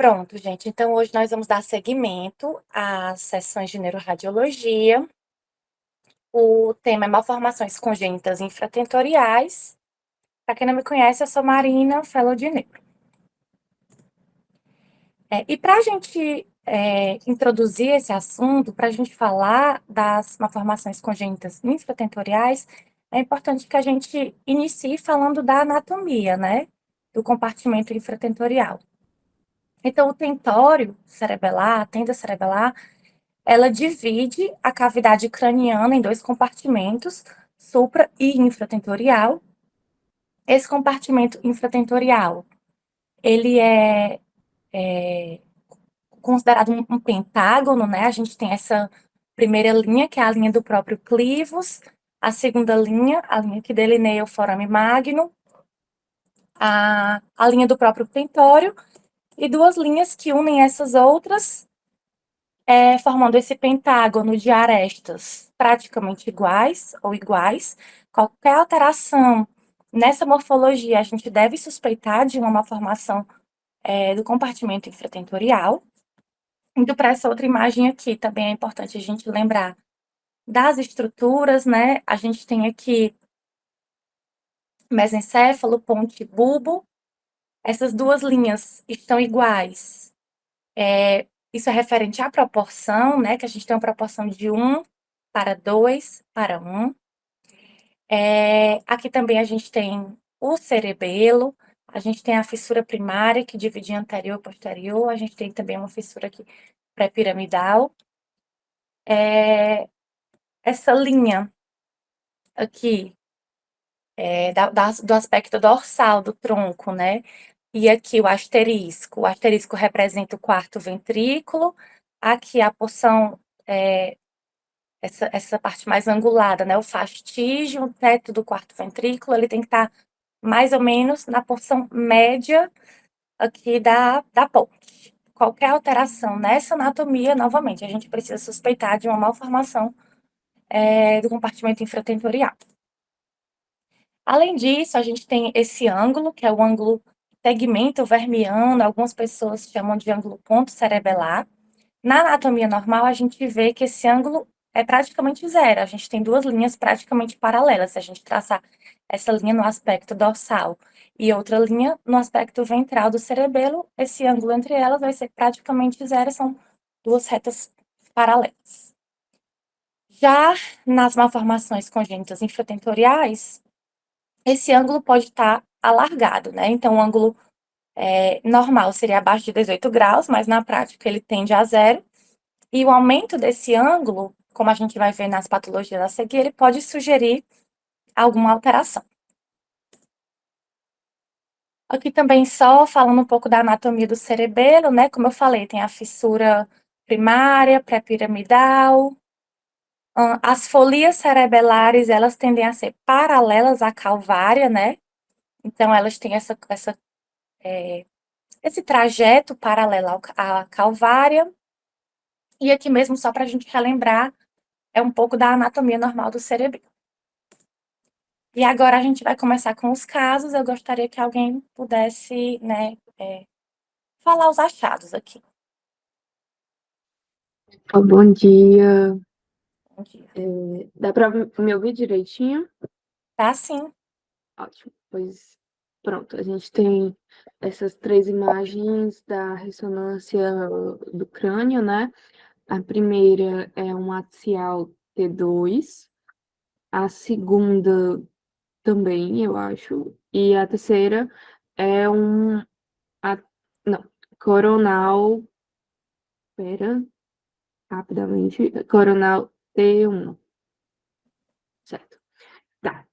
Pronto, gente. Então, hoje nós vamos dar seguimento às sessões de neuroradiologia. O tema é malformações congênitas infratentoriais. Para quem não me conhece, eu sou Marina, fellow de neuro. E para a gente introduzir esse assunto, para a gente falar das malformações congênitas infratentoriais, é importante que a gente inicie falando da anatomia, né? Do compartimento infratentorial. Então, o tentório cerebelar, a tenda cerebelar, ela divide a cavidade craniana em dois compartimentos, supra e infratentorial. Esse compartimento infratentorial, ele é considerado um pentágono, né? A gente tem essa primeira linha, que é a linha do próprio clivus, a segunda linha, a linha que delineia o forame magno, a linha do próprio tentório, e duas linhas que unem essas outras, formando esse pentágono de arestas praticamente iguais ou iguais. Qualquer alteração nessa morfologia, a gente deve suspeitar de uma malformação do compartimento infratentorial. Indo para essa outra imagem aqui, também é importante a gente lembrar das estruturas, né? A gente tem aqui mesencéfalo, ponte e bulbo. Essas duas linhas estão iguais. Isso é referente à proporção, né? Que a gente tem uma proporção de 1:2:1. Aqui também a gente tem o cerebelo, a gente tem a fissura primária, que divide em anterior e posterior, a gente tem também uma fissura aqui pré-piramidal. Essa linha aqui, do aspecto dorsal do tronco, né? E aqui o asterisco representa o quarto ventrículo, aqui a porção, essa parte mais angulada, né? O fastígio, o teto do quarto ventrículo, ele tem que estar mais ou menos na porção média aqui da ponte. Qualquer alteração nessa anatomia, novamente, a gente precisa suspeitar de uma malformação do compartimento infratentorial. Além disso, a gente tem esse ângulo, que é o ângulo tegmento vermiano, algumas pessoas chamam de ângulo ponto cerebelar. Na anatomia normal, a gente vê que esse ângulo é praticamente zero, a gente tem duas linhas praticamente paralelas. Se a gente traçar essa linha no aspecto dorsal e outra linha no aspecto ventral do cerebelo, esse ângulo entre elas vai ser praticamente zero, são duas retas paralelas. Já nas malformações congênitas infratentoriais, esse ângulo pode estar alargado, né? Então, o ângulo normal seria abaixo de 18 graus, mas na prática ele tende a zero. E o aumento desse ângulo, como a gente vai ver nas patologias a seguir, ele pode sugerir alguma alteração. Aqui também só falando um pouco da anatomia do cerebelo, né? Como eu falei, tem a fissura primária, pré-piramidal. As folias cerebelares, elas tendem a ser paralelas à calvária, né? Então, elas têm esse trajeto paralelo à calvária. E aqui mesmo, só para a gente relembrar, é um pouco da anatomia normal do cerebelo. E agora a gente vai começar com os casos. Eu gostaria que alguém pudesse, né, falar os achados aqui. Bom dia. Bom dia. Dá para me ouvir direitinho? Tá sim. Ótimo. Pois pronto, a gente tem essas três imagens da ressonância do crânio, né? A primeira é um axial T2, a segunda também, eu acho, e a terceira é não, coronal, rapidamente, coronal T1, certo? Tá.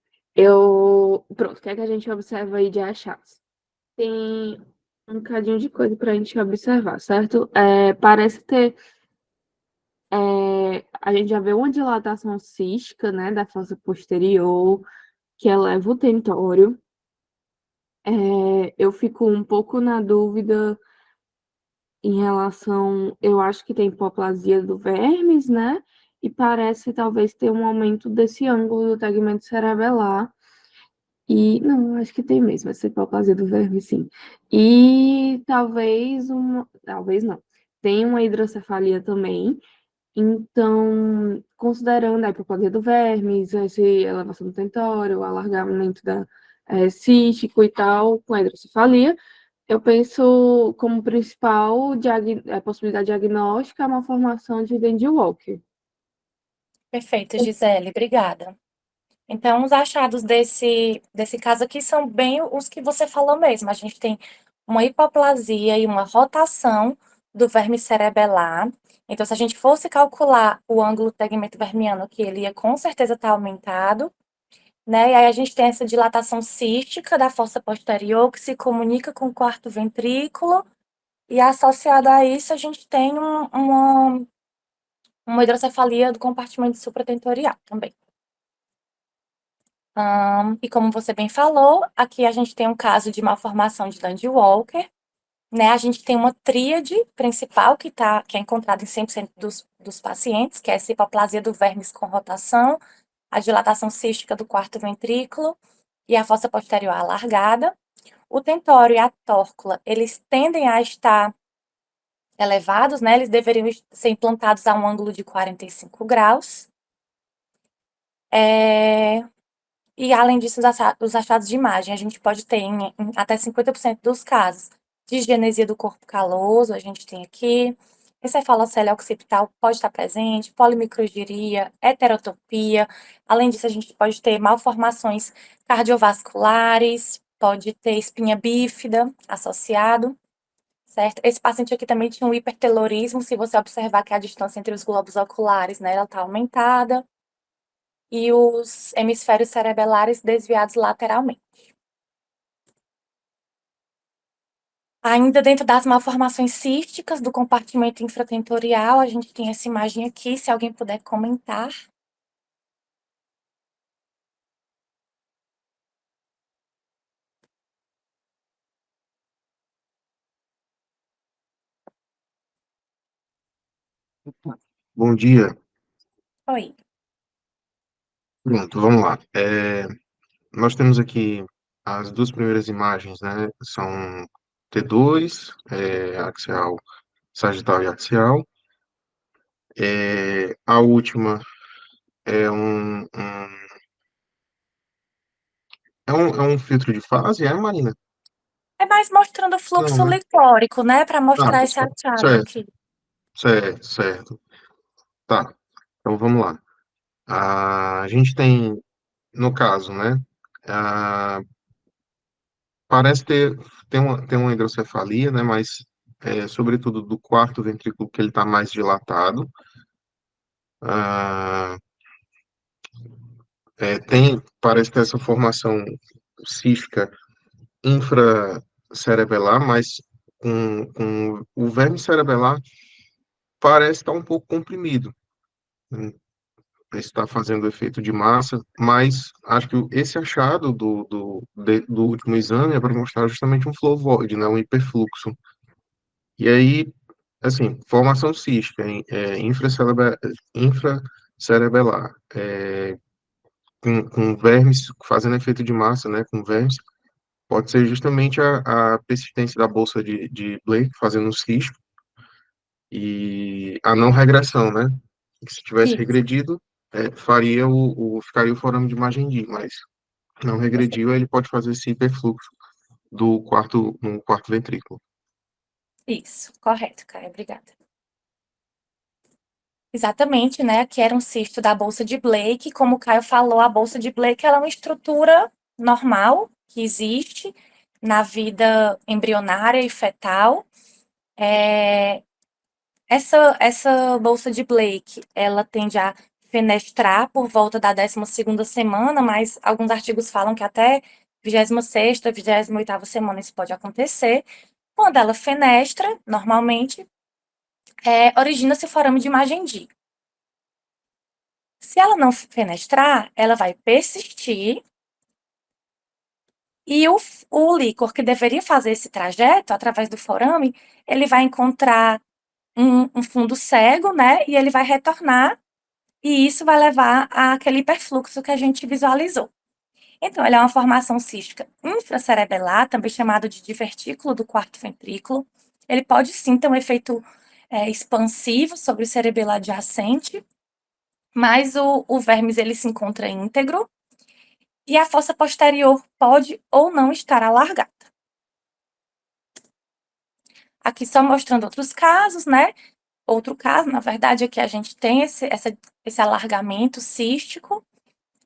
Pronto, o que é que a gente observa aí de achados? Tem um bocadinho de coisa para a gente observar, certo? Parece ter. A gente já vê uma dilatação cística, né, da fossa posterior, que eleva o tentório. Eu fico um pouco na dúvida em relação. Eu acho que tem hipoplasia do vermes, né? E parece talvez ter um aumento desse ângulo do tegmento cerebelar. Não, acho que tem mesmo, essa hipoplasia do verme, sim. E talvez não. Tem uma hidrocefalia também. Então, considerando a hipoplasia do vermes, essa elevação do tentório, o alargamento cístico e tal, com a hidrocefalia, eu penso como principal possibilidade diagnóstica a malformação de Dandy Walker. Perfeito, Gisele, obrigada. Então, os achados desse caso aqui são bem os que você falou mesmo. A gente tem uma hipoplasia e uma rotação do verme cerebelar. Então, se a gente fosse calcular o ângulo tegmento vermiano, que ele ia com certeza estar aumentado, né? E aí a gente tem essa dilatação cística da fossa posterior, que se comunica com o quarto ventrículo, e associado a isso, a gente tem uma hidrocefalia do compartimento supratentorial também. E como você bem falou, aqui a gente tem um caso de malformação de Dandy-Walker, né? A gente tem uma tríade principal que é encontrada em 100% dos pacientes, que é essa hipoplasia do vermes com rotação, a dilatação cística do quarto ventrículo e a fossa posterior alargada. O tentório e a tórcula, eles tendem a estar elevados, né? Eles deveriam ser implantados a um ângulo de 45 graus. E, além disso, os achados de imagem, a gente pode ter em até 50% dos casos disgenesia do corpo caloso, a gente tem aqui, encefalocele occipital pode estar presente, polimicrogiria, heterotopia. Além disso, a gente pode ter malformações cardiovasculares, pode ter espinha bífida associado, certo? Esse paciente aqui também tinha um hipertelorismo, se você observar que a distância entre os globos oculares, né, ela está aumentada e os hemisférios cerebelares desviados lateralmente. Ainda dentro das malformações císticas do compartimento infratentorial, a gente tem essa imagem aqui, se alguém puder comentar. Bom dia. Oi. Pronto, vamos lá. Nós temos aqui as duas primeiras imagens, né? São T2, axial, sagital e axial. A última é é um filtro de fase, Marina? É mais mostrando o Não, fluxo né? licórico, né, para Ah, mostrar esse achado certo, aqui. certo, certo. Tá, então vamos lá. A gente tem, no caso, né? ah, Parece ter uma hidrocefalia, né? Mas, sobretudo, do quarto ventrículo que ele está mais dilatado. Ah, parece ter essa formação cística infracerebelar, mas com o verme cerebelar parece estar um pouco comprimido. Né? Está fazendo efeito de massa, mas acho que esse achado do último exame é para mostrar justamente um flow void, né? Um hiperfluxo. E aí, assim, formação cística, infracerebelar, com vermes, fazendo efeito de massa, né, com vermes, pode ser justamente a persistência da bolsa de Blake fazendo um cisto e a não regressão, né? Que se tivesse Isso, regredido, ficaria o forame de Magendie, mas não perfeito. regrediu, aí ele pode fazer esse hiperfluxo no quarto ventrículo. Isso, correto, Caio, obrigada. Exatamente, né? Que era um cisto da bolsa de Blake. Como o Caio falou, a bolsa de Blake ela é uma estrutura normal que existe na vida embrionária e fetal. Essa bolsa de Blake, ela tende a fenestrar por volta da 12ª semana, mas alguns artigos falam que até 26ª, 28ª semana isso pode acontecer. Quando ela fenestra, normalmente, origina-se o forame de Magendie. Se ela não fenestrar, ela vai persistir e o líquor que deveria fazer esse trajeto através do forame, ele vai encontrar um fundo cego, né? E ele vai retornar e isso vai levar àquele hiperfluxo que a gente visualizou. Então, ela é uma formação cística infracerebelar, também chamado de divertículo do quarto ventrículo. Ele pode sim ter um efeito expansivo sobre o cerebelo adjacente, mas o vermes ele se encontra íntegro e a fossa posterior pode ou não estar alargada. Aqui só mostrando outros casos, né? Outro caso, na verdade, é que a gente tem esse alargamento cístico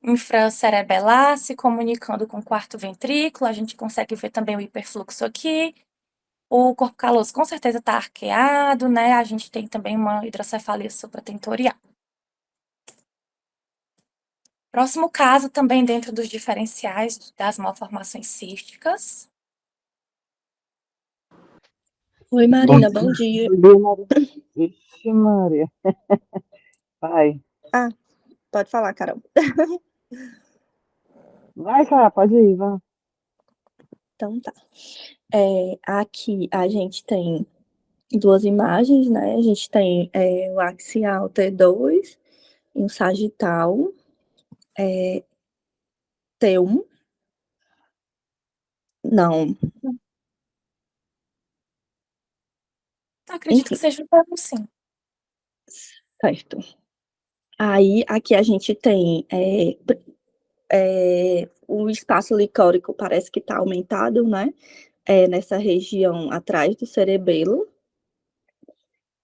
infracerebelar se comunicando com o quarto ventrículo. A gente consegue ver também o hiperfluxo aqui. O corpo caloso com certeza está arqueado, né? A gente tem também uma hidrocefalia supratentorial. Próximo caso, também dentro dos diferenciais das malformações císticas. Oi, Marina, bom dia. Oi, Maria. Vixe, Maria. Vai. Ah, pode falar, Carol. Vai, cara, pode ir, vai. Então tá. Aqui a gente tem duas imagens, né? A gente tem o axial T2 e o sagital T1. Não, Acredito que enfim, seja um termo sim. certo. Aí aqui a gente tem o espaço licórico parece que está aumentado, né? Nessa região atrás do cerebelo.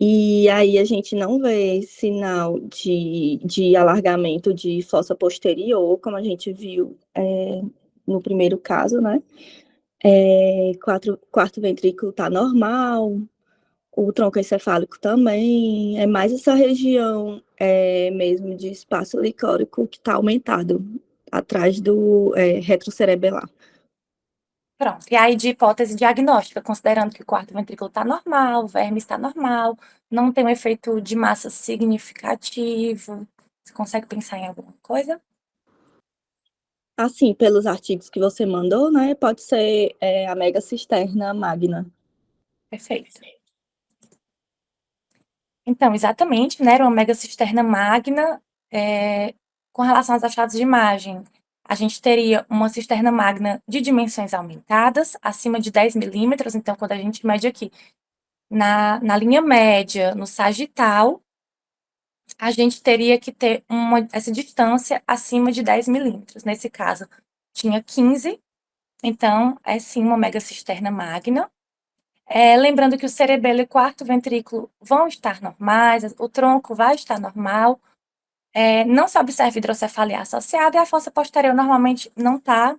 E aí a gente não vê sinal de alargamento de fossa posterior, como a gente viu no primeiro caso, né? Quarto ventrículo está normal, o tronco encefálico também, é mais essa região mesmo de espaço licórico que está aumentado, atrás do retrocerebelar. Pronto. E aí, de hipótese diagnóstica, considerando que o quarto ventrículo está normal, o verme está normal, não tem um efeito de massa significativo. Você consegue pensar em alguma coisa? Assim, pelos artigos que você mandou, né? Pode ser a megacisternal magna. Perfeito. Então, exatamente, né? Era uma megacisterna magna. Com relação aos achados de imagem, a gente teria uma cisterna magna de dimensões aumentadas, acima de 10 milímetros. Então, quando a gente mede aqui na linha média, no sagital, a gente teria que ter essa distância acima de 10 milímetros. Nesse caso, tinha 15, então é sim uma megacisterna magna. Lembrando que o cerebelo e o quarto ventrículo vão estar normais, o tronco vai estar normal, não se observa hidrocefalia associada e a fossa posterior normalmente não está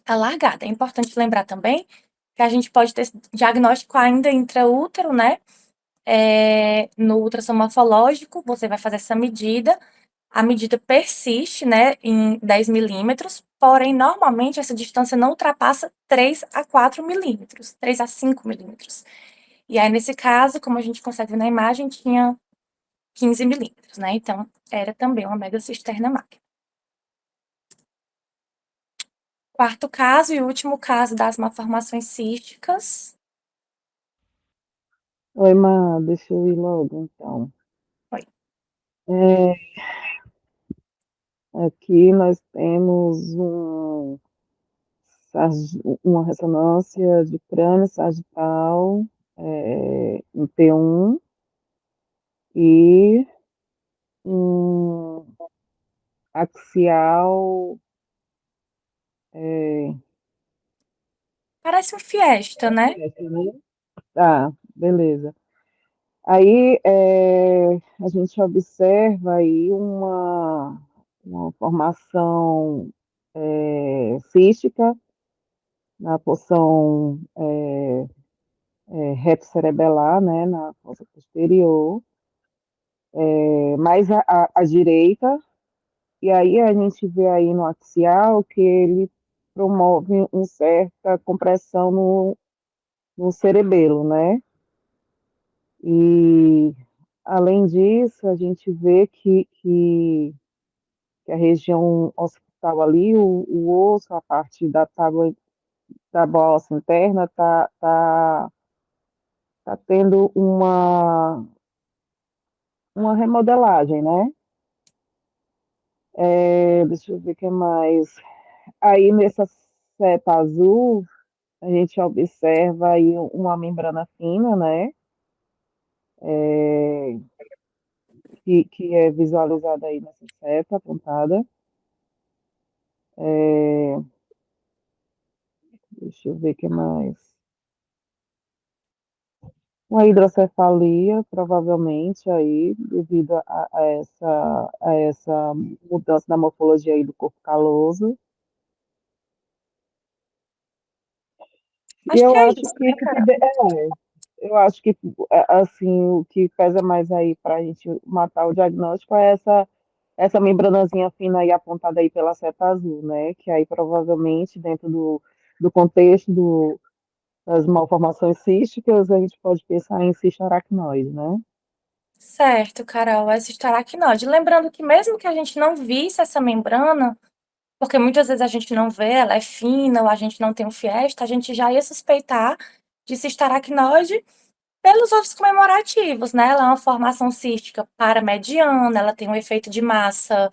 alargada. É importante lembrar também que a gente pode ter diagnóstico ainda intraútero, né? No ultrassom morfológico, você vai fazer essa medida, a medida persiste, né, em 10 milímetros, porém, normalmente, essa distância não ultrapassa 3 a 4 milímetros, 3 a 5 milímetros. E aí, nesse caso, como a gente consegue ver na imagem, tinha 15 milímetros, né? Então, era também uma megacisterna magna. Quarto caso e último caso das malformações císticas. Oi, Má, deixa eu ir logo, então. Oi. É, aqui nós temos uma ressonância de crânio sagital em T1 e um axial. É, Parece um Fiesta, né? né? Tá, beleza. Aí a gente observa aí uma formação cística na porção retrocerebelar, né, na fossa posterior, mais à direita, e aí a gente vê aí no axial que ele promove uma certa compressão no cerebelo, né? E além disso, a gente vê que a região occipital ali, o osso, a parte tábua óssea interna, tá tendo uma remodelagem, né? Deixa eu ver o que mais. aí nessa seta azul, a gente observa aí uma membrana fina, né? É, que é visualizada aí nessa seta apontada. É, deixa eu ver o que mais. Uma hidrocefalia, provavelmente aí, devido a essa mudança na morfologia aí do corpo caloso. E Acho que eu é acho isso, que né, o que cara? eu acho que assim o que pesa mais aí para a gente matar o diagnóstico é essa membranazinha fina aí apontada aí pela seta azul, né? Que aí provavelmente dentro do contexto das malformações císticas a gente pode pensar em cisto aracnoide, né? Certo, Carol, essa estaracnose. Lembrando que mesmo que a gente não visse essa membrana, porque muitas vezes a gente não vê, ela é fina ou a gente não tem um fiesta, a gente já ia suspeitar de cistaracnose pelos outros comemorativos, né? Ela é uma formação cística paramediana, ela tem um efeito de massa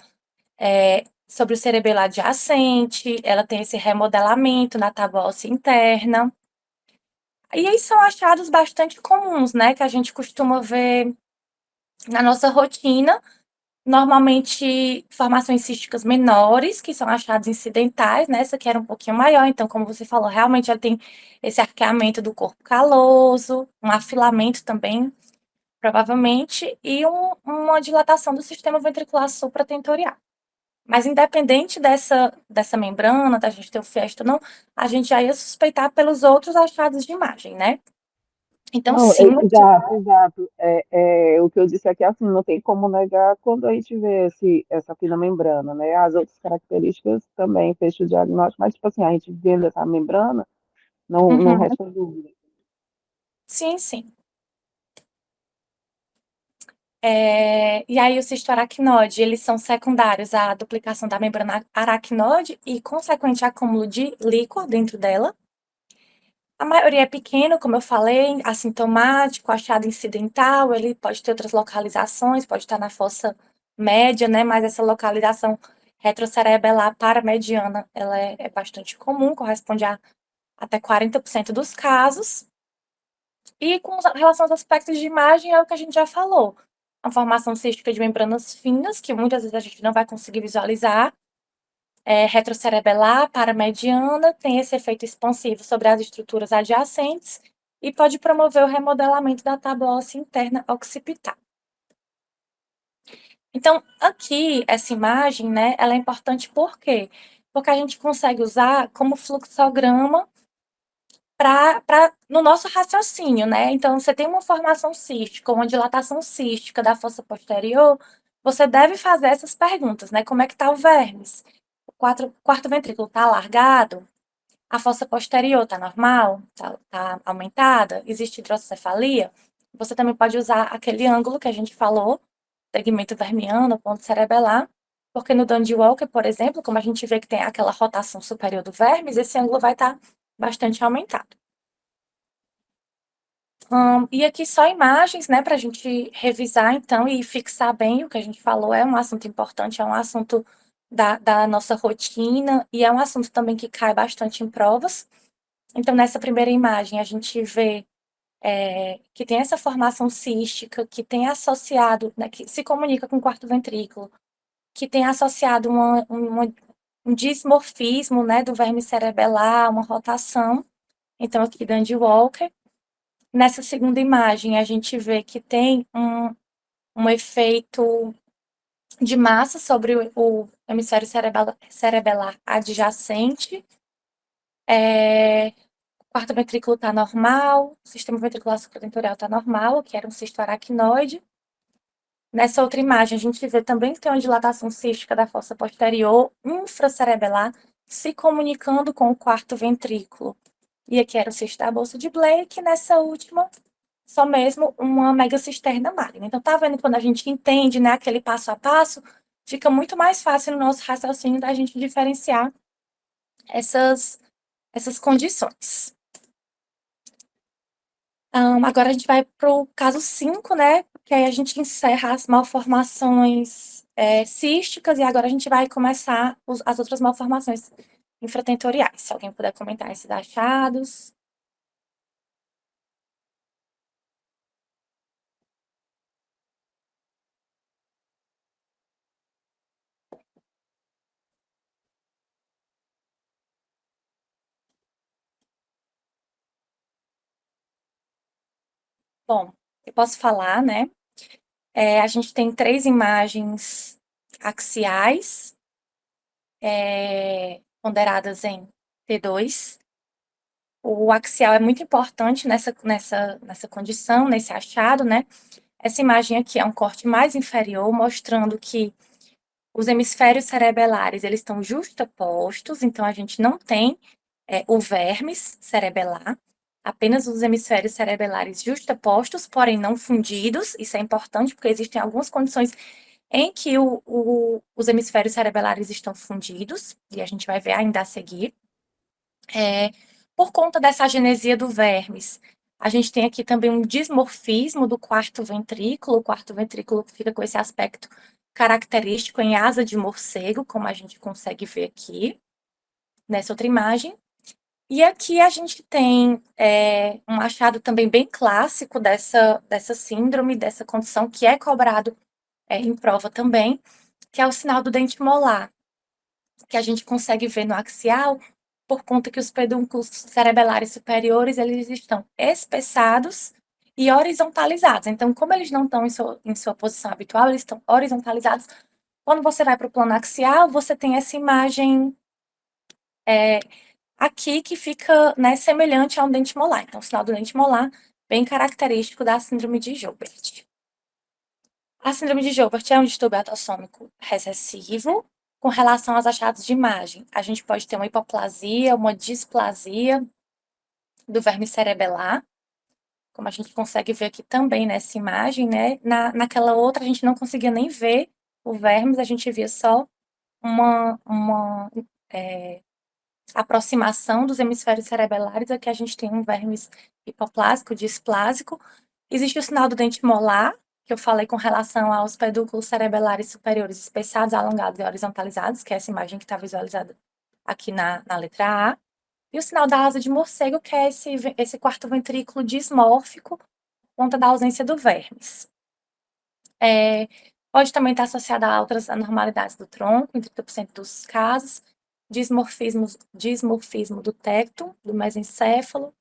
sobre o cerebelo adjacente, ela tem esse remodelamento na tábua óssea interna. E aí são achados bastante comuns, né? Que a gente costuma ver na nossa rotina. Normalmente, formações císticas menores, que são achados incidentais, né? Essa aqui era um pouquinho maior, então, como você falou, realmente ela tem esse arqueamento do corpo caloso, um afilamento também, provavelmente, e uma dilatação do sistema ventricular supratentorial. Mas independente dessa membrana, da gente ter o fiesta ou não, a gente já ia suspeitar pelos outros achados de imagem, né? Então, Não, sim, exato, exato. O que eu disse aqui, assim, não tem como negar quando a gente vê essa fina membrana, né? As outras características também fecham o diagnóstico, mas, tipo assim, a gente vendo essa membrana, não uhum, resta dúvida. sim, sim. E aí, o cistoaracnose, eles são secundários à duplicação da membrana aracnode e consequente acúmulo de líquor dentro dela. A maioria é pequeno, como eu falei, assintomático, achado incidental, ele pode ter outras localizações, pode estar na fossa média, né? Mas essa localização retrocerebelar paramediana, ela é bastante comum, corresponde a até 40% dos casos. E com relação aos aspectos de imagem, é o que a gente já falou. A formação cística de membranas finas, que muitas vezes a gente não vai conseguir visualizar, retrocerebelar, paramediana, tem esse efeito expansivo sobre as estruturas adjacentes e pode promover o remodelamento da tábua óssea interna occipital. Então, aqui, essa imagem, né, ela é importante por quê? Porque a gente consegue usar como fluxograma no nosso raciocínio, né? Então, você tem uma formação cística, uma dilatação cística da fossa posterior, você deve fazer essas perguntas, né? Como é que está o vermes? O quarto ventrículo está alargado? A fossa posterior está normal? Está aumentada? Existe hidrocefalia? Você também pode usar aquele ângulo que a gente falou, segmento vermiano, ponto cerebelar, porque no Dandy Walker, por exemplo, como a gente vê que tem aquela rotação superior do vermes, esse ângulo vai estar bastante aumentado. E aqui só imagens, né, para a gente revisar, então, e fixar bem o que a gente falou. É um assunto importante, é um assunto da nossa rotina, e é um assunto também que cai bastante em provas. Então, nessa primeira imagem, a gente vê que tem essa formação cística, que tem associado, né, que se comunica com o quarto ventrículo, que tem associado um dismorfismo, né, do verme cerebelar, uma rotação. Então, aqui, Dandy Walker. Nessa segunda imagem, a gente vê que tem um efeito de massa sobre o hemisfério cerebelar adjacente. O quarto ventrículo está normal, o sistema ventricular supratentorial está normal, que era um cisto aracnoide. Nessa outra imagem, a gente vê também que tem uma dilatação cística da fossa posterior infracerebelar se comunicando com o quarto ventrículo. E aqui era o cisto da bolsa de Blake. Nessa última, só mesmo uma megacisterna maligna. Então, tá vendo quando a gente entende, né, aquele passo a passo, fica muito mais fácil no nosso raciocínio da gente diferenciar essas condições. Agora a gente vai para o caso 5, né, que aí a gente encerra as malformações císticas e agora a gente vai começar as outras malformações infratentoriais. Se alguém puder comentar esses achados. Bom, eu posso falar, né? A gente tem 3 imagens axiais, ponderadas em T2. O axial é muito importante nessa condição, nesse achado, né? Essa imagem aqui é um corte mais inferior, mostrando que os hemisférios cerebelares, eles estão justapostos, então a gente não tem o vermes cerebelar, apenas os hemisférios cerebelares justapostos, porém não fundidos. Isso é importante porque existem algumas condições em que os hemisférios cerebelares estão fundidos, e a gente vai ver ainda a seguir. Por conta dessa agenesia do vermes, a gente tem aqui também um dismorfismo do quarto ventrículo. O quarto ventrículo fica com esse aspecto característico em asa de morcego, como a gente consegue ver aqui, nessa outra imagem. E aqui a gente tem um achado também bem clássico dessa síndrome, dessa condição, que é cobrado em prova também, que é o sinal do dente molar, que a gente consegue ver no axial, por conta que os pedúnculos cerebelares superiores, eles estão espessados e horizontalizados. Então, como eles não estão em sua posição habitual, eles estão horizontalizados. Quando você vai para o plano axial, você tem essa imagem aqui que fica, né, semelhante a um dente molar. Então, o sinal do dente molar, bem característico da síndrome de Joubert. A síndrome de Joubert é um distúrbio autossômico recessivo. Com relação aos achados de imagem, a gente pode ter uma hipoplasia, uma displasia do verme cerebelar, como a gente consegue ver aqui também nessa imagem, né? Naquela outra, a gente não conseguia nem ver o vermes, a gente via só uma aproximação dos hemisférios cerebelares. Aqui a gente tem um vermes hipoplásico, displásico. Existe o sinal do dente molar, que eu falei com relação aos pedúnculos cerebelares superiores espessados, alongados e horizontalizados, que é essa imagem que está visualizada aqui na letra A. E o sinal da asa de morcego, que é esse quarto ventrículo dismórfico, por conta da ausência do vermes. Pode também estar associada a outras anormalidades do tronco, em 30% dos casos, dismorfismo do tecto, do mesencéfalo,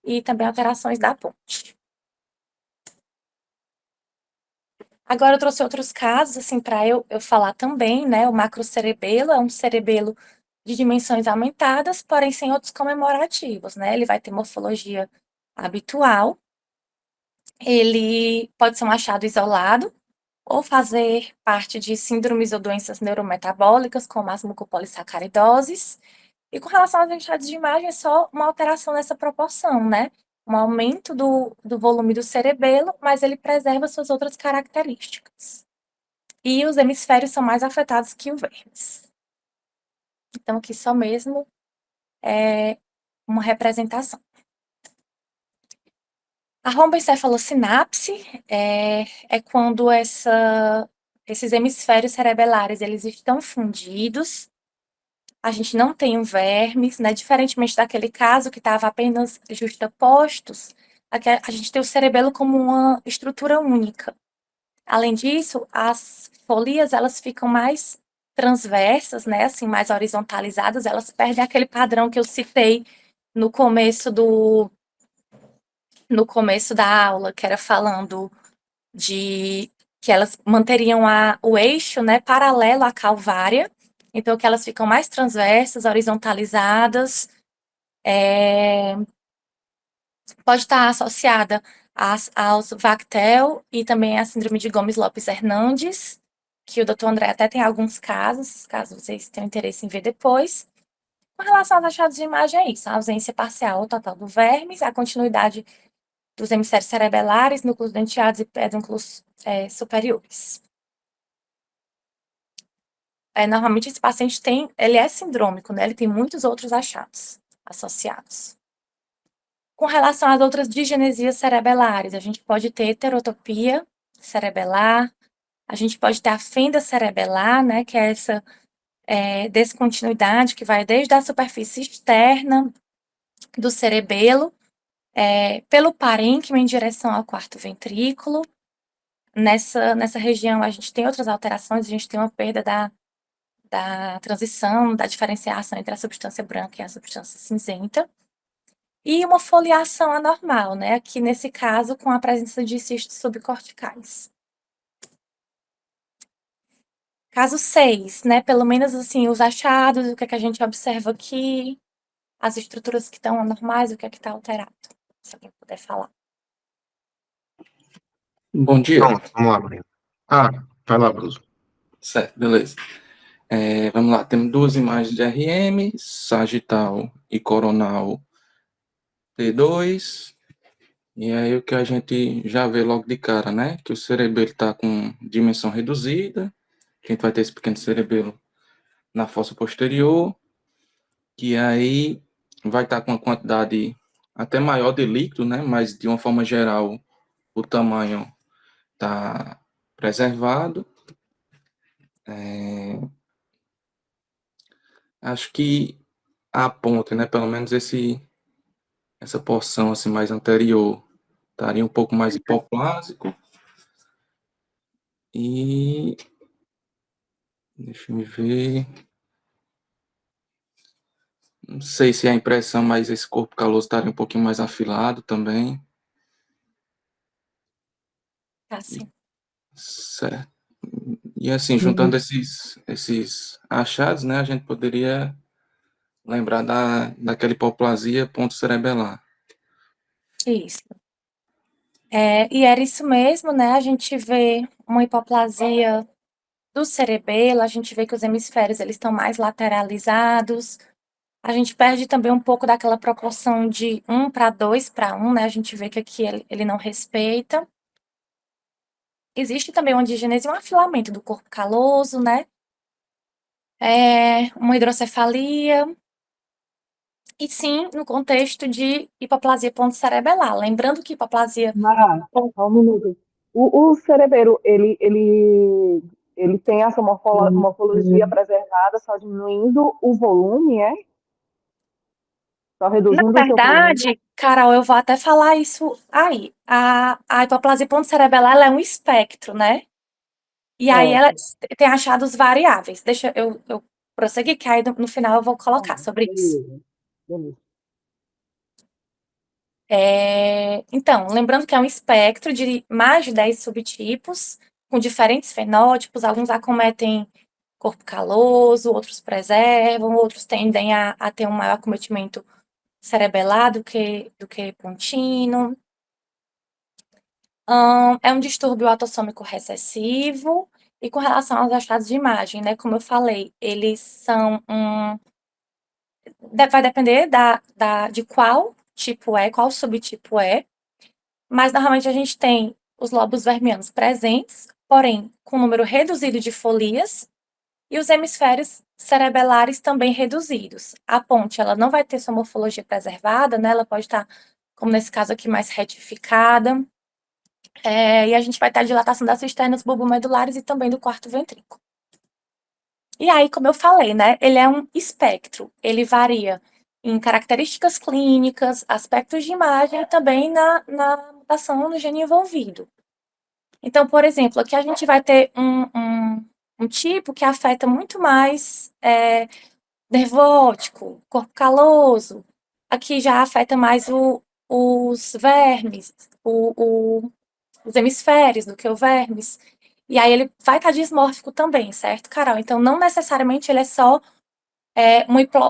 e também alterações da ponte. Agora eu trouxe outros casos, assim, para eu falar também, né? O macrocerebelo é um cerebelo de dimensões aumentadas, porém sem outros comemorativos, né? Ele vai ter morfologia habitual, ele pode ser um achado isolado, ou fazer parte de síndromes ou doenças neurometabólicas, como as mucopolissacaridoses. E com relação aos achados de imagem, é só uma alteração nessa proporção, né? Um aumento do volume do cerebelo, mas ele preserva suas outras características. E os hemisférios são mais afetados que o vermes. Então, aqui só mesmo uma representação. A romboencefalosinapse é quando esses hemisférios cerebelares eles estão fundidos. A gente não tem um vermes, né? Diferentemente daquele caso que estava apenas justapostos, aqui a gente tem o cerebelo como uma estrutura única. Além disso, as folias elas ficam mais transversas, né? Assim, mais horizontalizadas, elas perdem aquele padrão que eu citei no começo da aula, que era falando de que elas manteriam o eixo, né, paralelo à calvária, então que elas ficam mais transversas, horizontalizadas, pode estar associada aos VACTEL e também à síndrome de Gomes-Lopes-Hernandes, que o Dr. André até tem alguns casos, caso vocês tenham interesse em ver depois. Com relação aos achados de imagem, é isso: a ausência parcial ou total do vermes, a continuidade dos hemisférios cerebelares, núcleos denteados e pedúnculos superiores. Normalmente esse paciente ele é sindrômico, né? Ele tem muitos outros achados associados. Com relação às outras digenesias cerebelares, a gente pode ter heterotopia cerebelar, a gente pode ter a fenda cerebelar, né? Que é essa descontinuidade que vai desde a superfície externa do cerebelo, pelo parênquima em direção ao quarto ventrículo. Nessa região, a gente tem outras alterações, a gente tem uma perda da transição, da diferenciação entre a substância branca e a substância cinzenta. E uma foliação anormal, né? Aqui nesse caso, com a presença de cistos subcorticais. Caso 6, né? Pelo menos assim, os achados, o que é que a gente observa aqui, as estruturas que estão anormais, o que é que está alterado. Se alguém puder falar. Bom dia. Pronto, vamos lá, Maria. Vai lá, Bruno. Certo, beleza. Vamos lá, temos duas imagens de RM, sagital e coronal T2. E aí o que a gente já vê logo de cara, né? Que o cerebelo está com dimensão reduzida. A gente vai ter esse pequeno cerebelo na fossa posterior. Que aí vai estar com uma quantidade até maior de líquido, né? Mas de uma forma geral, o tamanho está preservado. Acho que a ponta, né? Pelo menos essa porção assim mais anterior estaria um pouco mais hipoplásico. E deixa eu ver. Não sei se é a impressão, mas esse corpo caloso estaria um pouquinho mais afilado também. Sim. Certo. E assim, juntando esses achados, né, a gente poderia lembrar daquela hipoplasia pontocerebelar. Isso. E era isso mesmo, né? A gente vê uma hipoplasia do cerebelo, a gente vê que os hemisférios eles estão mais lateralizados. A gente perde também um pouco daquela proporção de 1:2:1, né? A gente vê que aqui ele não respeita. Existe também uma digenese e um afilamento do corpo caloso, né? Uma hidrocefalia. E sim, no contexto de hipoplasia pontocerebelar. Lembrando que hipoplasia... Mara, só um minuto. O cerebelo, ele tem essa morfologia preservada, só diminuindo o volume, é? Só Na reduzindo o seu volume? verdade, Carol, eu vou até falar isso aí. A hipoplasia pontocerebelar ela é um espectro, né? E aí ela tem achados variáveis. Deixa eu prosseguir, que aí no final eu vou colocar sobre isso. Beleza. Então, lembrando que é um espectro de mais de 10 subtipos, com diferentes fenótipos, alguns acometem corpo caloso, outros preservam, outros tendem a ter um maior acometimento cerebelar do que contínuo. É um distúrbio autossômico recessivo, e com relação aos achados de imagem, né, como eu falei, eles são vai depender de qual tipo qual subtipo mas normalmente a gente tem os lobos vermianos presentes, porém com um número reduzido de folias, e os hemisférios cerebelares também reduzidos. A ponte, ela não vai ter sua morfologia preservada, né? Ela pode estar, como nesse caso aqui, mais retificada. E a gente vai ter a dilatação das cisternas bulbomedulares e também do quarto ventrículo. E aí, como eu falei, né? Ele é um espectro. Ele varia em características clínicas, aspectos de imagem e também na mutação no gene envolvido. Então, por exemplo, aqui a gente vai ter um tipo que afeta muito mais nervo óptico, corpo caloso. Aqui já afeta mais os vermes, os hemisférios do que o vermes. E aí ele vai estar dismórfico também, certo, Carol? Então, não necessariamente ele é só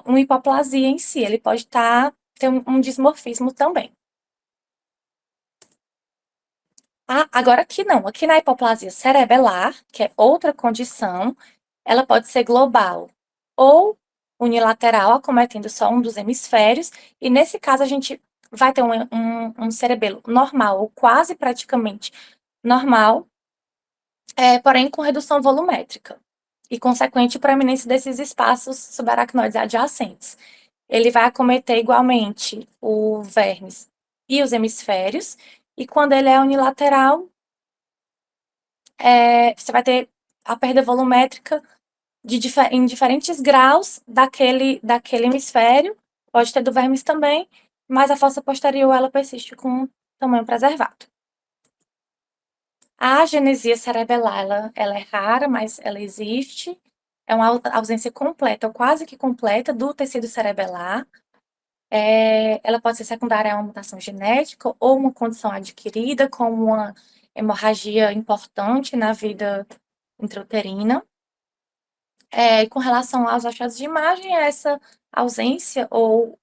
uma hipoplasia em si, ele pode ter um dismorfismo também. Agora aqui não, aqui na hipoplasia cerebelar, que é outra condição, ela pode ser global ou unilateral, acometendo só um dos hemisférios, e nesse caso a gente vai ter um cerebelo normal, ou quase praticamente normal, porém com redução volumétrica, e consequente proeminência desses espaços subaracnoides adjacentes. Ele vai acometer igualmente o vermes e os hemisférios, e quando ele é unilateral, você vai ter a perda volumétrica em diferentes graus daquele hemisfério, pode ter do vermes também, mas a fossa posterior ela persiste com tamanho preservado. A agenesia cerebelar, ela é rara, mas ela existe. É uma ausência completa, ou quase que completa, do tecido cerebelar. Ela pode ser secundária a uma mutação genética ou uma condição adquirida, como uma hemorragia importante na vida intrauterina. Com relação aos achados de imagem, essa ausência ou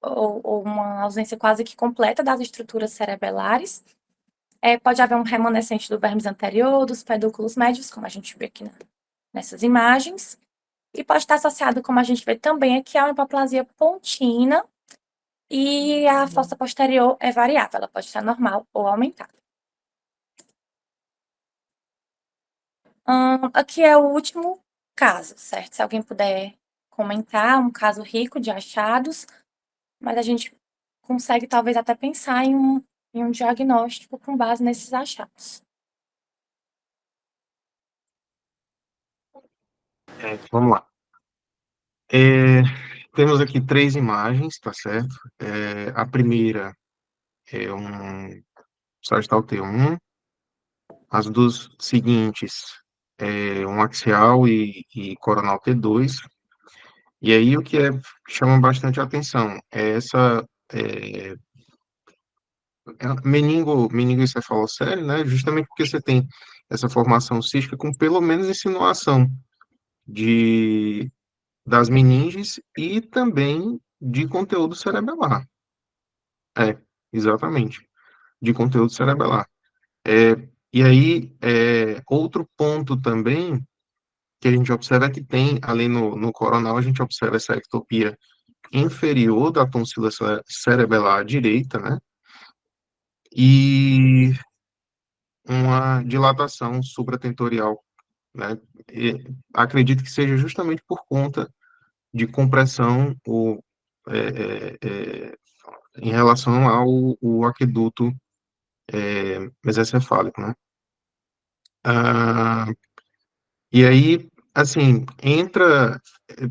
uma ausência quase que completa das estruturas cerebelares. Pode haver um remanescente do vermes anterior, dos pedúnculos médios, como a gente vê aqui nessas imagens, e pode estar associado, como a gente vê também aqui, a uma hipoplasia pontina, e a fossa posterior é variável, ela pode estar normal ou aumentada. Aqui é o último caso, certo? Se alguém puder comentar, um caso rico de achados, mas a gente consegue talvez até pensar em um diagnóstico com base nesses achados. Vamos lá. Temos aqui 3 imagens, tá certo? A primeira é um sagital T1, as duas seguintes é um axial e coronal T2. E aí o que chama bastante atenção é essa meningoencefalocele, né? Justamente porque você tem essa formação cística com pelo menos insinuação das meninges e também de conteúdo cerebelar. Exatamente, de conteúdo cerebelar. E aí, outro ponto também que a gente observa é que tem, ali no coronal, a gente observa essa ectopia inferior da tonsila cerebelar direita, né? E uma dilatação supratentorial, né? E acredito que seja justamente por conta de compressão em relação ao aqueduto mesencefálico, né? Ah, e aí, assim, entra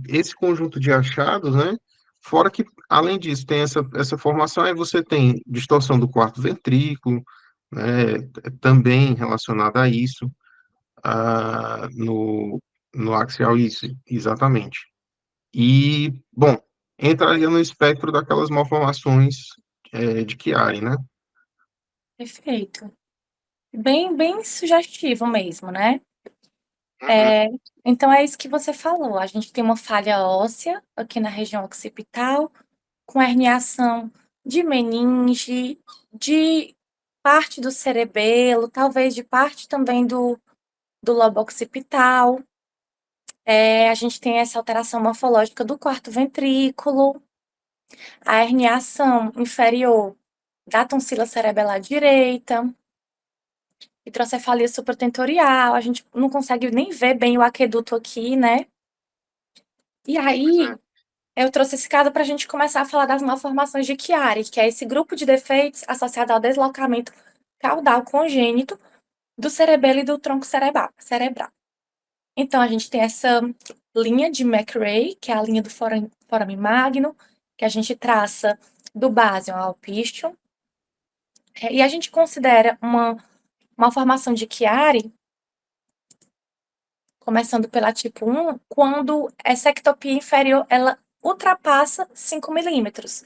esse conjunto de achados, né? Fora que, além disso, tem essa formação, aí você tem distorção do quarto ventrículo, né? Também relacionada a isso, no axial, isso, exatamente. E, bom, entraria no espectro daquelas malformações de Chiari, né? Perfeito. Bem sugestivo mesmo, né? Uhum. Então é isso que você falou. A gente tem uma falha óssea aqui na região occipital, com herniação de meninge, de parte do cerebelo, talvez de parte também do lobo occipital. A gente tem essa alteração morfológica do quarto ventrículo, a herniação inferior da tonsila cerebelar direita, hidrocefalia supratentorial, a gente não consegue nem ver bem o aqueduto aqui, né? E aí, eu trouxe esse caso para a gente começar a falar das malformações de Chiari, que é esse grupo de defeitos associado ao deslocamento caudal congênito do cerebelo e do tronco cerebral. Então, a gente tem essa linha de McRae, que é a linha do forame magno, que a gente traça do básion ao piston. E a gente considera uma malformação de Chiari, começando pela tipo 1, quando essa ectopia inferior ela ultrapassa 5 milímetros.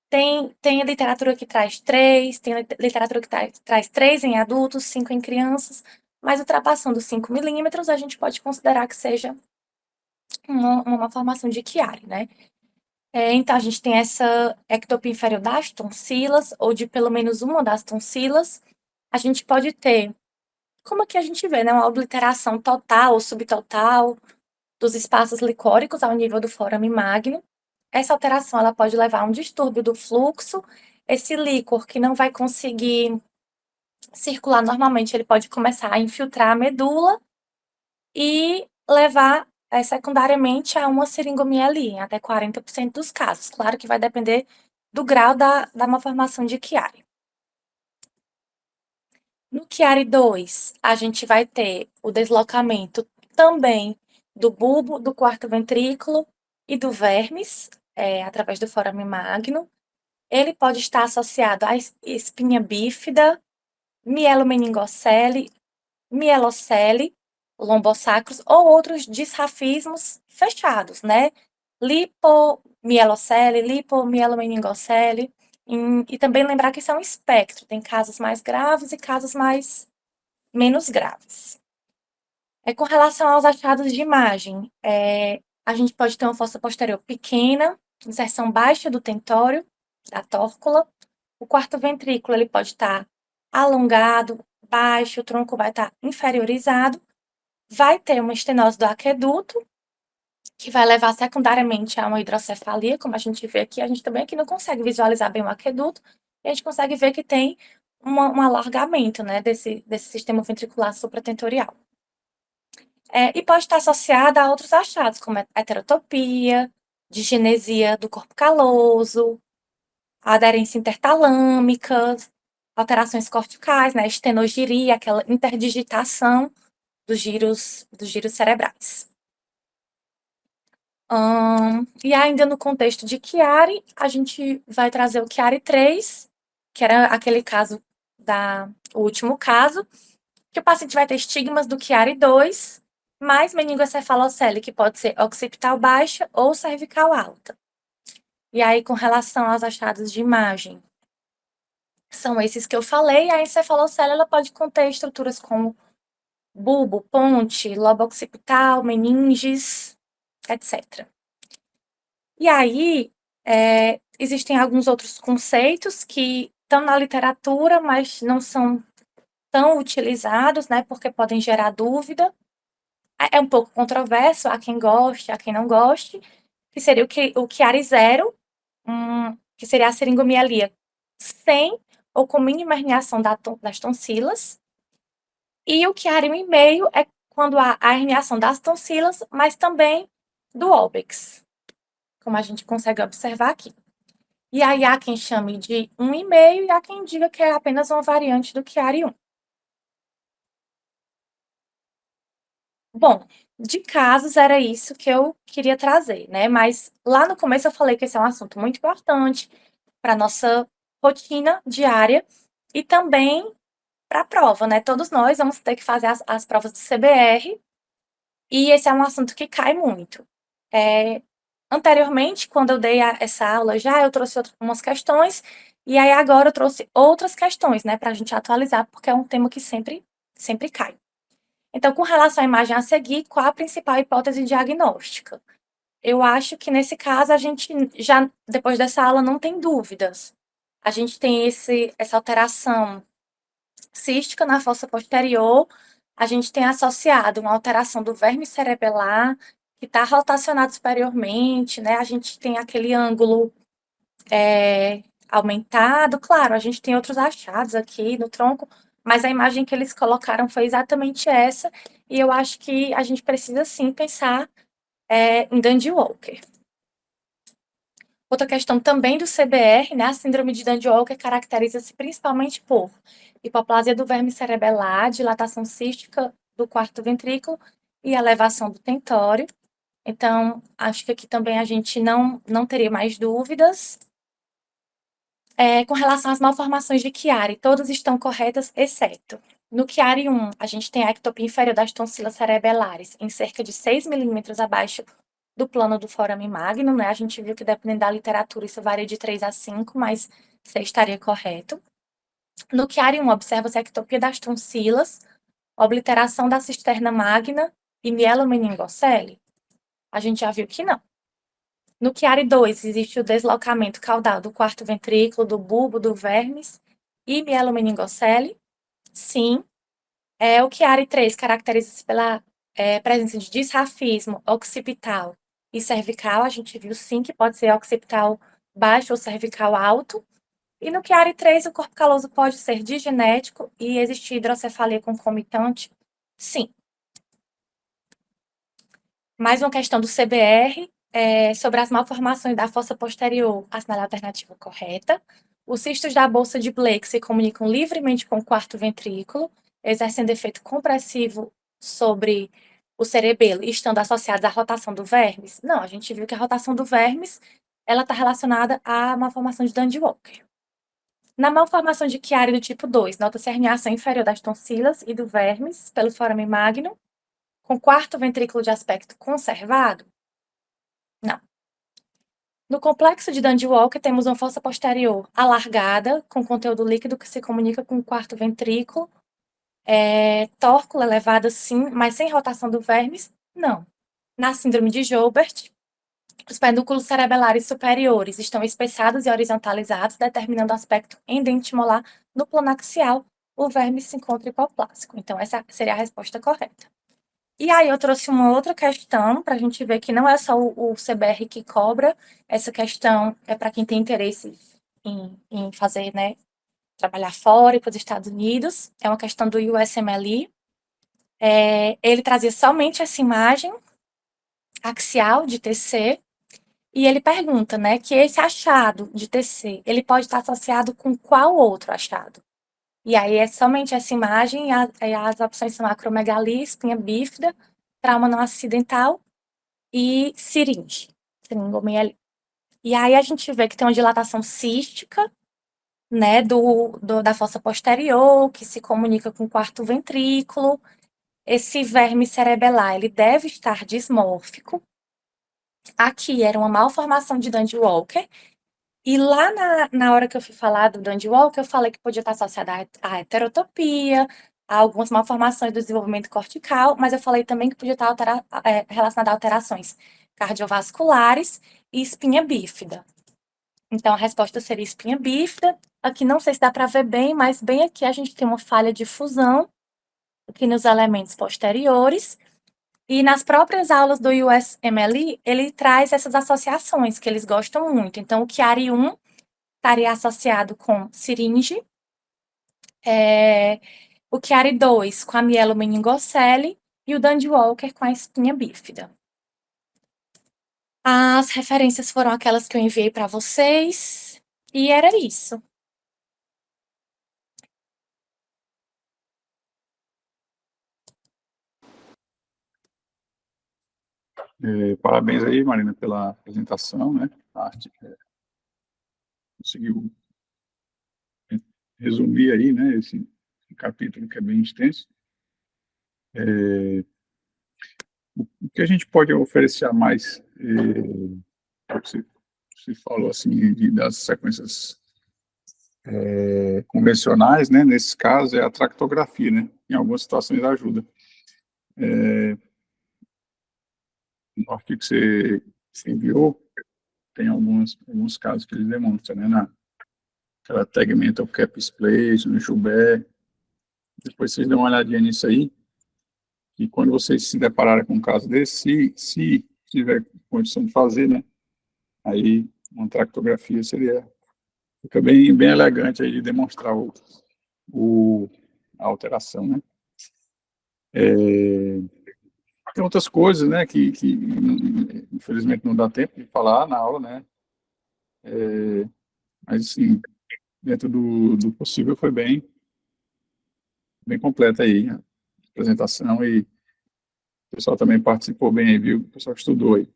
Tem a literatura que traz 3, tem a literatura que traz 3 em adultos, 5 em crianças, mas ultrapassando 5 milímetros, a gente pode considerar que seja uma malformação de Chiari, né? Então, a gente tem essa ectopia inferior das tonsilas, ou de pelo menos uma das tonsilas. A gente pode ter, como aqui a gente vê, né, uma obliteração total ou subtotal dos espaços licóricos ao nível do forame magno. Essa alteração ela pode levar a um distúrbio do fluxo. Esse líquor que não vai conseguir circular normalmente, ele pode começar a infiltrar a medula e levar secundariamente a uma seringomielite, em até 40% dos casos. Claro que vai depender do grau da malformação de Chiari. No Chiari 2, a gente vai ter o deslocamento também do bulbo, do quarto ventrículo e do vermes, através do forame magno. Ele pode estar associado à espinha bífida, mielomeningocele, mielocele, lombosacros ou outros disrafismos fechados, né? Lipomielocele, lipomielomeningocele. E também lembrar que isso é um espectro, tem casos mais graves e casos menos graves. Com relação aos achados de imagem, a gente pode ter uma fossa posterior pequena, inserção baixa do tentório, da tórcula. O quarto ventrículo ele pode estar alongado, baixo, o tronco vai estar inferiorizado. Vai ter uma estenose do aqueduto, que vai levar secundariamente a uma hidrocefalia, como a gente vê aqui. A gente também aqui não consegue visualizar bem o aqueduto, e a gente consegue ver que tem um alargamento, né, desse sistema ventricular supratentorial. E pode estar associada a outros achados, como heterotopia, digenesia do corpo caloso, aderência intertalâmica, alterações corticais, né, estenogiria, aquela interdigitação dos giros cerebrais. E ainda no contexto de Chiari, a gente vai trazer o Chiari 3, que era aquele caso o último caso, que o paciente vai ter estigmas do Chiari 2, mais meningocefalocele, que pode ser occipital baixa ou cervical alta. E aí, com relação aos achados de imagem, são esses que eu falei. A encefalocele, ela pode conter estruturas como bulbo, ponte, lobo occipital, meninges, etc. E aí, existem alguns outros conceitos que estão na literatura, mas não são tão utilizados, né, porque podem gerar dúvida. É um pouco controverso, há quem goste, há quem não goste, que seria o Chiari 0, que seria a seringomialia sem ou com mínima herniação das tonsilas, e o Chiari 1,5 é quando há a herniação das tonsilas, mas também do óbex, como a gente consegue observar aqui. E aí há quem chame de 1,5 e há quem diga que é apenas uma variante do Chiari 1. Bom, de casos era isso que eu queria trazer, né? Mas lá no começo eu falei que esse é um assunto muito importante para a nossa rotina diária e também para a prova, né? Todos nós vamos ter que fazer as provas do CBR e esse é um assunto que cai muito. Anteriormente, quando eu dei essa aula eu trouxe umas questões e aí agora eu trouxe outras questões, né? Para a gente atualizar, porque é um tema que sempre cai. Então, com relação à imagem a seguir, qual a principal hipótese diagnóstica? Eu acho que nesse caso a gente já, depois dessa aula, não tem dúvidas. A gente tem essa alteração cística na fossa posterior, a gente tem associado uma alteração do verme cerebelar, que está rotacionado superiormente, né? A gente tem aquele ângulo aumentado. Claro, a gente tem outros achados aqui no tronco, mas a imagem que eles colocaram foi exatamente essa, e eu acho que a gente precisa sim pensar em Dandy Walker. Outra questão também do CBR, né, a síndrome de Dandy Walker caracteriza-se principalmente por hipoplasia do verme cerebelar, dilatação cística do quarto ventrículo e elevação do tentório. Então, acho que aqui também a gente não teria mais dúvidas. Com relação às malformações de Chiari, todas estão corretas, exceto no Chiari 1, a gente tem a ectopia inferior das tonsilas cerebelares em cerca de 6 milímetros abaixo do plano do forame magno, né? A gente viu que, dependendo da literatura, isso varia de 3 a 5, mas você estaria correto. No Chiari 1, observa-se a ectopia das tonsilas, obliteração da cisterna magna e mielomeningocele. A gente já viu que não. No Chiari 2, existe o deslocamento caudal do quarto ventrículo, do bulbo, do vermes e mielomeningocele. Sim. O Chiari 3 caracteriza-se pela presença de disrafismo occipital e cervical. A gente viu sim que pode ser occipital baixo ou cervical alto. E no Chiari 3, o corpo caloso pode ser digenético e existir hidrocefalia concomitante? Sim. Mais uma questão do CBR. Sobre as malformações da fossa posterior, assinale a alternativa correta. Os cistos da bolsa de Blake se comunicam livremente com o quarto ventrículo, exercendo efeito compressivo sobre o cerebelo estando associados à rotação do vermes? Não, a gente viu que a rotação do vermes ela está relacionada à malformação de Dandy-Walker. Na malformação de Chiari do tipo 2, nota-se a herniação inferior das tonsilas e do vermes pelo foramen magnum, com quarto ventrículo de aspecto conservado? Não. No complexo de Dandy-Walker, temos uma fossa posterior alargada, com conteúdo líquido que se comunica com o quarto ventrículo, tórcula elevada sim, mas sem rotação do vermes? Não. Na síndrome de Joubert, os pedúnculos cerebelares superiores estão espessados e horizontalizados, determinando o aspecto endentimolar no plano axial. O verme se encontra hipoplásico. Então, essa seria a resposta correta. E aí, eu trouxe uma outra questão para a gente ver que não é só o CBR que cobra. Essa questão é para quem tem interesse em fazer, né, trabalhar fora e para os Estados Unidos. É uma questão do USMLE. Ele trazia somente essa imagem axial de TC. E ele pergunta, né, que esse achado de TC, ele pode estar associado com qual outro achado? E aí é somente essa imagem, e as opções são acromegalia, espinha bífida, trauma não acidental e seringomielite. E aí a gente vê que tem uma dilatação cística, né, da fossa posterior, que se comunica com o quarto ventrículo. Esse verme cerebelar, ele deve estar dismórfico. Aqui era uma malformação de Dandy-Walker. E lá na hora que eu fui falar do Dandy-Walker, eu falei que podia estar associada à heterotopia, a algumas malformações do desenvolvimento cortical, mas eu falei também que podia estar relacionada a alterações cardiovasculares e espinha bífida. Então, a resposta seria espinha bífida. Aqui não sei se dá para ver bem, mas bem aqui a gente tem uma falha de fusão aqui nos elementos posteriores. E nas próprias aulas do USMLE, ele traz essas associações que eles gostam muito. Então, o Chiari 1 estaria associado com siringe, o Chiari 2 com a mielomeningocele e o Dandy-Walker com a espinha bífida. As referências foram aquelas que eu enviei para vocês, e era isso. Parabéns aí, Marina, pela apresentação, né? Conseguiu resumir aí, né, esse capítulo que é bem extenso. O que a gente pode oferecer a mais, você falou assim, das sequências convencionais, né, nesse caso é a tractografia, né, em algumas situações ajuda. No artigo que você enviou, tem alguns casos que ele demonstra, né, aquela Tegmental Cap Place, no Joubert. Depois vocês dão uma olhadinha nisso aí, e quando vocês se depararem com um caso desse, se tiver condição de fazer, né, aí uma tractografia fica bem elegante aí de demonstrar a alteração, né. Tem outras coisas, né, que infelizmente não dá tempo de falar na aula, né, mas, assim, dentro do possível foi bem completa aí a apresentação, e o pessoal também participou bem aí, viu, o pessoal que estudou aí.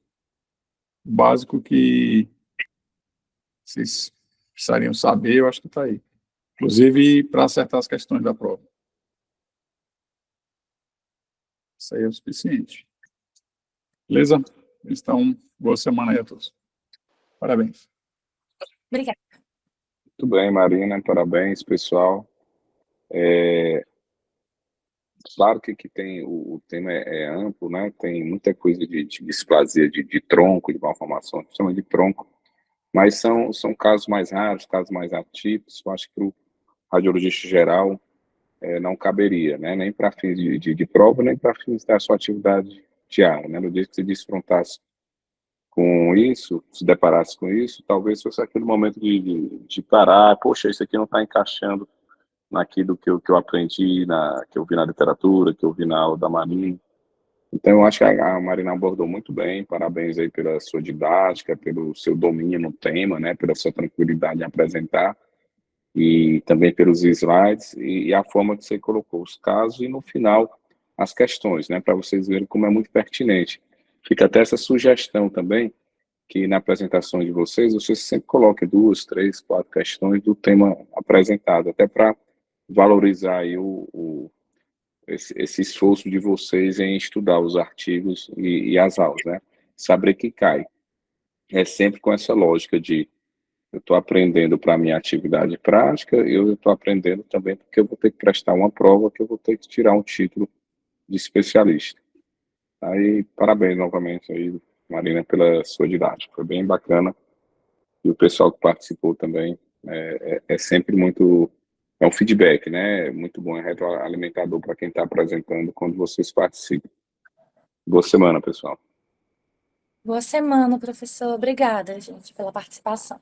O básico que vocês precisariam saber, eu acho que está aí. Inclusive, para acertar as questões da prova. Isso aí é o suficiente. Beleza? Então, boa semana aí a todos. Parabéns. Obrigada. Muito bem, Marina, parabéns, pessoal. Claro que tem, o tema é amplo, né? Tem muita coisa de displasia de tronco, de malformação, chama de tronco, mas são casos mais raros, casos mais atípicos. Eu acho que para o radiologista geral não caberia, né? Nem para fins de prova, nem para fins da sua atividade diária, né? No dia que você desfrontasse com isso, se deparasse com isso, talvez fosse aquele momento de parar, poxa, isso aqui não está encaixando naquilo que eu aprendi, que eu vi na literatura, que eu vi na aula da Marina. Então, eu acho que a Marina abordou muito bem, parabéns aí pela sua didática, pelo seu domínio no tema, né, pela sua tranquilidade em apresentar, e também pelos slides, e a forma que você colocou os casos, e no final, as questões, né, para vocês verem como é muito pertinente. Fica até essa sugestão também, que na apresentação de vocês sempre coloquem 2, 3, 4 questões do tema apresentado, até para valorizar aí esse esforço de vocês em estudar os artigos e as aulas, né? Saber que cai. É sempre com essa lógica de eu estou aprendendo para a minha atividade prática, eu estou aprendendo também porque eu vou ter que prestar uma prova, que eu vou ter que tirar um título de especialista. Aí, parabéns novamente aí, Marina, pela sua didática. Foi bem bacana. E o pessoal que participou também é sempre muito... É um feedback, né? Muito bom, é retroalimentador para quem está apresentando quando vocês participam. Boa semana, pessoal. Boa semana, professor. Obrigada, gente, pela participação.